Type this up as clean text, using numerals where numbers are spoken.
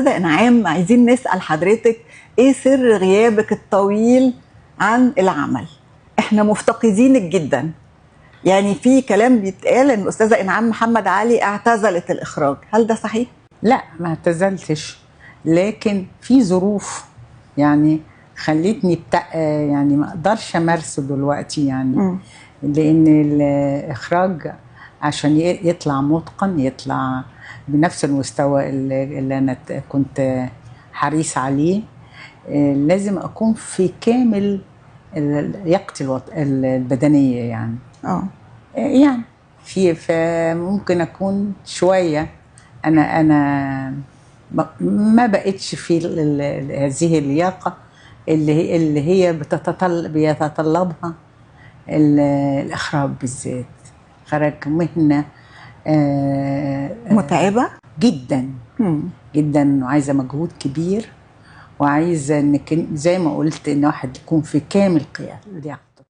أستاذة إنعام، عايزين نسأل حضرتك إيه سر غيابك الطويل عن العمل؟ إحنا مفتقدينك جدا. يعني في كلام بيتقال إن الأستاذة إنعام محمد علي اعتزلت الإخراج، هل ده صحيح؟ لا، ما اعتزلتش، لكن في ظروف يعني خلتني يعني ما اقدرش امارسه دلوقتي يعني. لان الاخراج عشان يطلع متقن، يطلع بنفس المستوى اللي انا كنت حريص عليه، لازم اكون في كامل لياقتي البدنيه يعني. يعني فممكن اكون شويه انا ما بقتش في هذه اللياقه اللي هي بيتطلبها الاخراج بالذات. خرج مهنه متعبه جدا جدا، وعايزه مجهود كبير، وعايزه انك زي ما قلت ان واحد يكون في كامل لياقته.